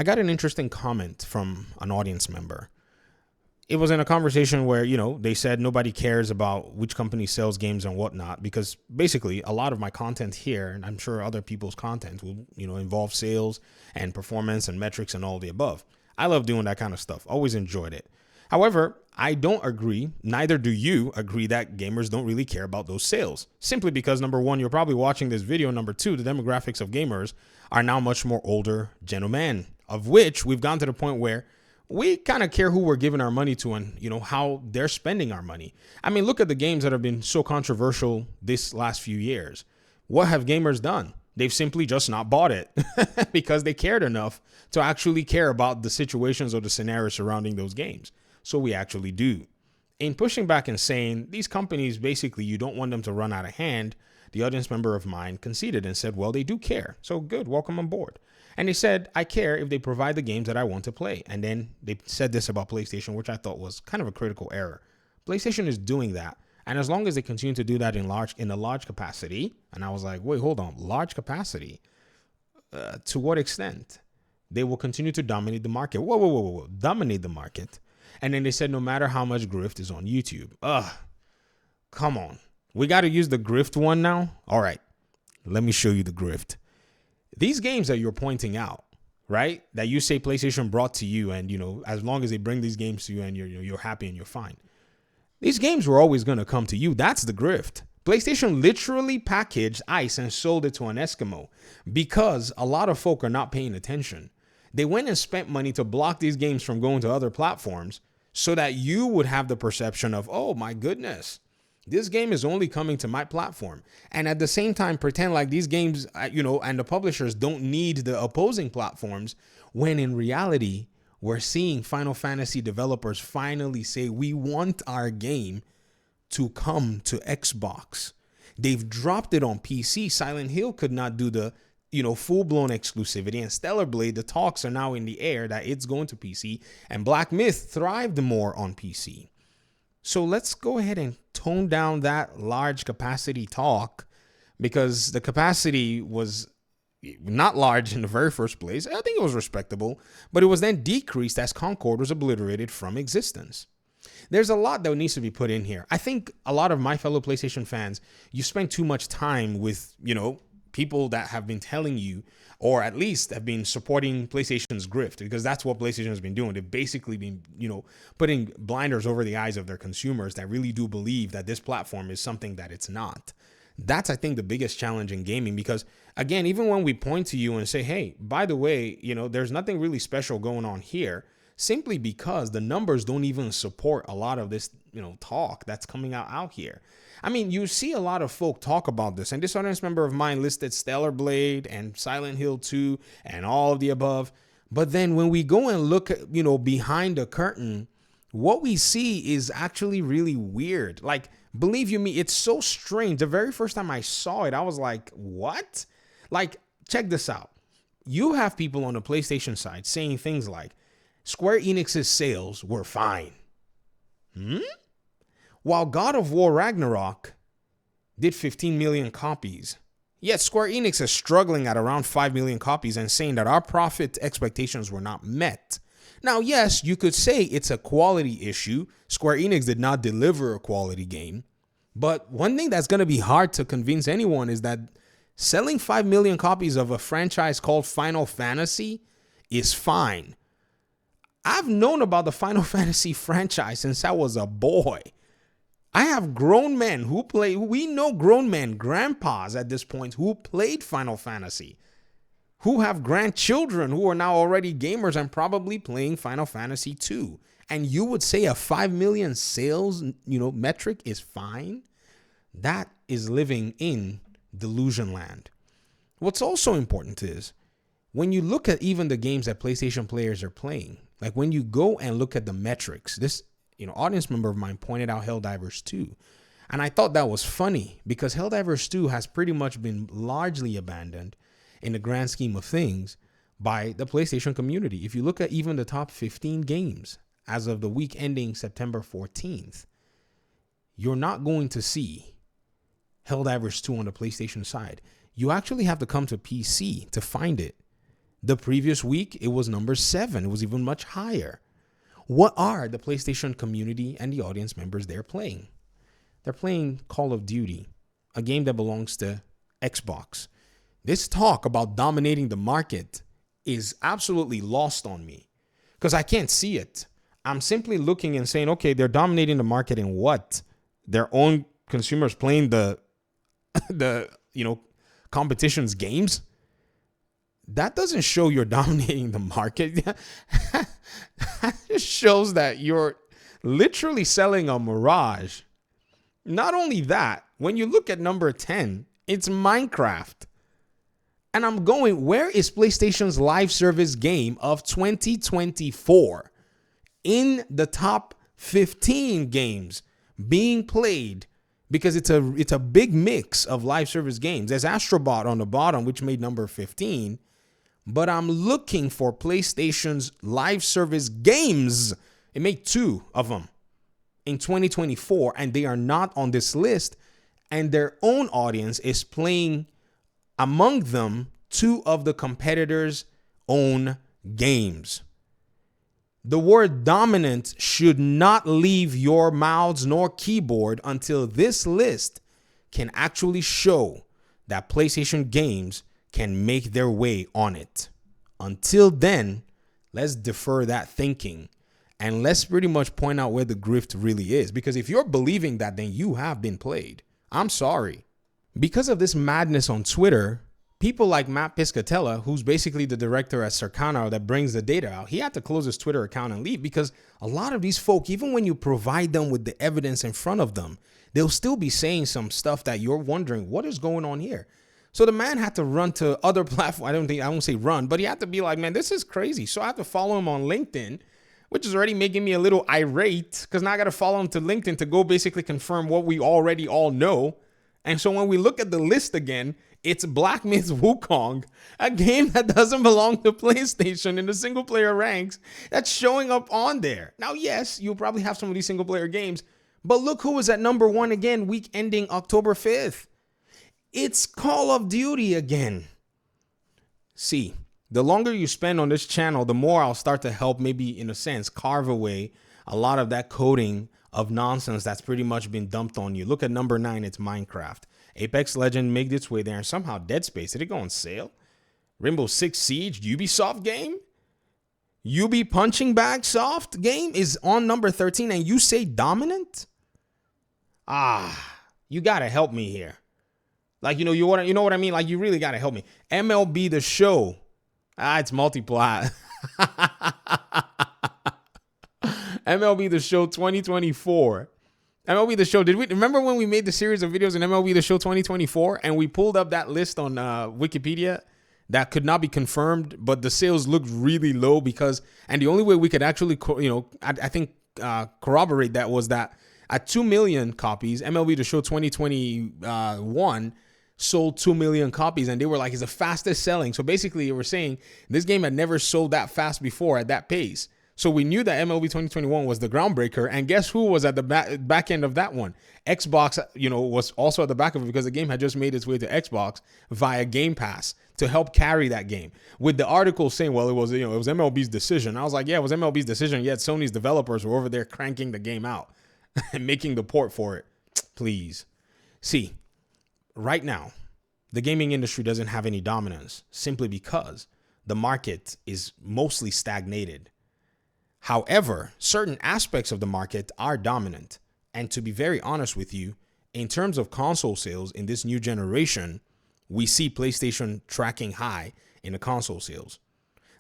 I got an interesting comment from an audience member. It was in a conversation where, they said nobody cares about which company sells games and whatnot, because basically a lot of my content here, and I'm sure other people's content will, involve sales and performance and metrics and all the above. I love doing that kind of stuff. Always enjoyed it. However, I don't agree, neither do you agree, that gamers don't really care about those sales. Simply because, number one, you're probably watching this video. Number two, the demographics of gamers are now much more older gentlemen, of which we've gotten to the point where we kind of care who we're giving our money to and, how they're spending our money. I mean, look at the games that have been so controversial this last few years. What have gamers done? They've simply just not bought it because they cared enough to actually care about the situations or the scenarios surrounding those games. So we actually do. In pushing back and saying these companies, basically, you don't want them to run out of hand, the audience member of mine conceded and said, well, they do care. So good, welcome on board. And they said, I care if they provide the games that I want to play. And then they said this about PlayStation, which I thought was kind of a critical error. PlayStation is doing that. And as long as they continue to do that in a large capacity, and I was like, wait, hold on, large capacity? To what extent? They will continue to dominate the market. Whoa, dominate the market. And then they said, no matter how much Grift is on YouTube. Come on. We got to use the Grift one now? All right, let me show you the Grift. These games that you're pointing out, right, that you say PlayStation brought to you, and, as long as they bring these games to you and you're happy and you're fine. These games were always going to come to you. That's the Grift. PlayStation literally packaged ice and sold it to an Eskimo because a lot of folk are not paying attention. They went and spent money to block these games from going to other platforms so that you would have the perception of, oh my goodness, this game is only coming to my platform. And at the same time, pretend like these games, and the publishers don't need the opposing platforms, when in reality, we're seeing Final Fantasy developers finally say, we want our game to come to Xbox. They've dropped it on PC. Silent Hill could not do the, full-blown exclusivity. And Stellar Blade, the talks are now in the air that it's going to PC. And Black Myth thrived more on PC. So let's go ahead and tone down that large capacity talk, because the capacity was not large in the very first place. I think it was respectable, but it was then decreased as Concord was obliterated from existence. There's a lot that needs to be put in here. I think a lot of my fellow PlayStation fans, you spend too much time with, people that have been telling you, or at least have been supporting PlayStation's grift, because that's what PlayStation has been doing. They've basically been, putting blinders over the eyes of their consumers that really do believe that this platform is something that it's not. That's, I think, the biggest challenge in gaming, because, again, even when we point to you and say, hey, by the way, there's nothing really special going on here, simply because the numbers don't even support a lot of this, talk that's coming out here. I mean, you see a lot of folk talk about this, and this audience member of mine listed Stellar Blade and Silent Hill 2 and all of the above. But then when we go and look at, behind the curtain, what we see is actually really weird. Like, believe you me, it's so strange. The very first time I saw it, I was like, what? Like, check this out. You have people on the PlayStation side saying things like, Square Enix's sales were fine. While God of War Ragnarok did 15 million copies. Yet Square Enix is struggling at around 5 million copies and saying that our profit expectations were not met. Now, yes, you could say it's a quality issue. Square Enix did not deliver a quality game. But one thing that's going to be hard to convince anyone is that selling 5 million copies of a franchise called Final Fantasy is fine. I've known about the Final Fantasy franchise since I was a boy. I have grown men we know grown men, grandpas at this point, who played Final Fantasy, who have grandchildren who are now already gamers and probably playing Final Fantasy 2. And you would say a 5 million sales, metric is fine? That is living in delusion land. What's also important is when you look at even the games that PlayStation players are playing, like when you go and look at the metrics, this audience member of mine pointed out Helldivers 2. And I thought that was funny because Helldivers 2 has pretty much been largely abandoned in the grand scheme of things by the PlayStation community. If you look at even the top 15 games as of the week ending September 14th, you're not going to see Helldivers 2 on the PlayStation side. You actually have to come to PC to find it. The previous week, it was number 7. It was even much higher. What are the PlayStation community and the audience members there playing? They're playing Call of Duty, a game that belongs to Xbox. This talk about dominating the market is absolutely lost on me because I can't see it. I'm simply looking and saying, okay, they're dominating the market in what? Their own consumers playing the competition's games? That doesn't show you're dominating the market. That just shows that you're literally selling a mirage. Not only that, when you look at number 10, it's Minecraft. And I'm going, where is PlayStation's live service game of 2024 in the top 15 games being played? Because it's a big mix of live service games. There's Astrobot on the bottom, which made number 15. But I'm looking for PlayStation's live service games. It made 2 of them in 2024, and they are not on this list. And their own audience is playing among them 2 of the competitors' own games. The word dominant should not leave your mouths nor keyboard until this list can actually show that PlayStation games can make their way on it. Until then, let's defer that thinking and let's pretty much point out where the grift really is. Because if you're believing that, then you have been played. I'm sorry. Because of this madness on Twitter, people like Matt Piscatella, who's basically the director at Circana that brings the data out, he had to close his Twitter account and leave because a lot of these folk, even when you provide them with the evidence in front of them, they'll still be saying some stuff that you're wondering, what is going on here? So the man had to run to other platforms. I won't say run, but he had to be like, man, this is crazy. So I have to follow him on LinkedIn, which is already making me a little irate because now I got to follow him to LinkedIn to go basically confirm what we already all know. And so when we look at the list again, it's Black Myth Wukong, a game that doesn't belong to PlayStation in the single player ranks that's showing up on there. Now, yes, you'll probably have some of these single player games, but look who was at number 1 again, week ending October 5th. It's Call of Duty again. See, the longer you spend on this channel, the more I'll start to help maybe, in a sense, carve away a lot of that coding of nonsense that's pretty much been dumped on you. Look at number 9, it's Minecraft. Apex Legends made its way there, and somehow Dead Space, did it go on sale? Rainbow Six Siege, Ubisoft game? UB Punching Bag Soft game is on number 13, and you say dominant? You gotta help me here. Like, you know what I mean? Like, you really gotta help me. MLB The Show. It's multiply. MLB The Show 2024. MLB The Show. Did we remember when we made the series of videos in MLB The Show 2024 and we pulled up that list on Wikipedia that could not be confirmed, but the sales looked really low because, and the only way we could actually, I think corroborate that was that at 2 million copies, MLB The Show 2021 sold 2 million copies, and they were like, it's the fastest selling. So basically, we're saying this game had never sold that fast before at that pace. So we knew that MLB 2021 was the groundbreaker, and guess who was at the back end of that one? Xbox, was also at the back of it because the game had just made its way to Xbox via Game Pass to help carry that game. With the article saying, well, it was MLB's decision. I was like, yeah, it was MLB's decision, yet Sony's developers were over there cranking the game out and making the port for it. Please. See, right now, the gaming industry doesn't have any dominance simply because the market is mostly stagnated. However, certain aspects of the market are dominant. And to be very honest with you, in terms of console sales in this new generation, we see PlayStation tracking high in the console sales.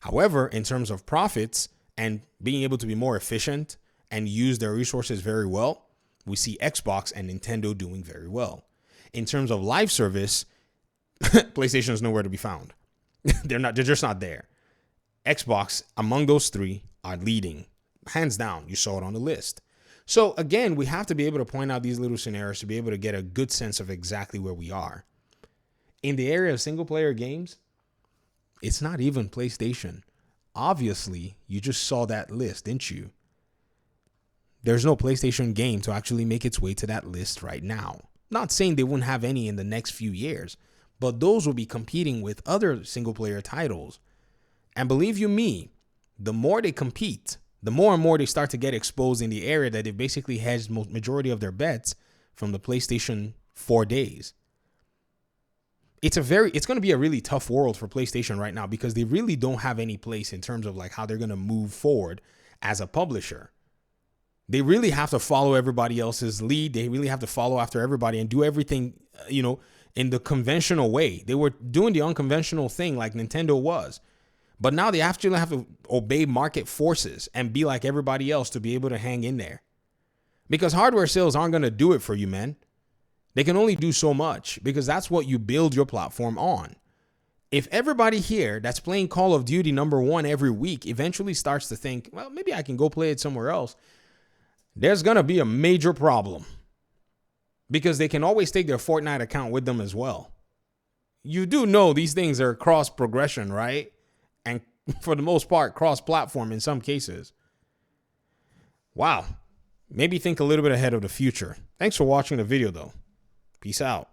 However, in terms of profits and being able to be more efficient and use their resources very well, we see Xbox and Nintendo doing very well. In terms of live service, PlayStation is nowhere to be found. They're just not there. Xbox, among those 3, are leading. Hands down, you saw it on the list. So again, we have to be able to point out these little scenarios to be able to get a good sense of exactly where we are. In the area of single player games, it's not even PlayStation. Obviously, you just saw that list, didn't you? There's no PlayStation game to actually make its way to that list right now. Not saying they wouldn't have any in the next few years, but those will be competing with other single player titles. And believe you me, the more they compete, the more and more they start to get exposed in the area that they've basically hedged majority of their bets from the PlayStation 4 days. It's going to be a really tough world for PlayStation right now because they really don't have any place in terms of like how they're going to move forward as a publisher. They really have to follow everybody else's lead. They really have to follow after everybody and do everything, in the conventional way. They were doing the unconventional thing like Nintendo was. But now they actually have to obey market forces and be like everybody else to be able to hang in there. Because hardware sales aren't going to do it for you, man. They can only do so much because that's what you build your platform on. If everybody here that's playing Call of Duty #1 every week eventually starts to think, well, maybe I can go play it somewhere else, there's going to be a major problem because they can always take their Fortnite account with them as well. You do know these things are cross progression, right? And for the most part, cross-platform in some cases. Wow. Maybe think a little bit ahead of the future. Thanks for watching the video, though. Peace out.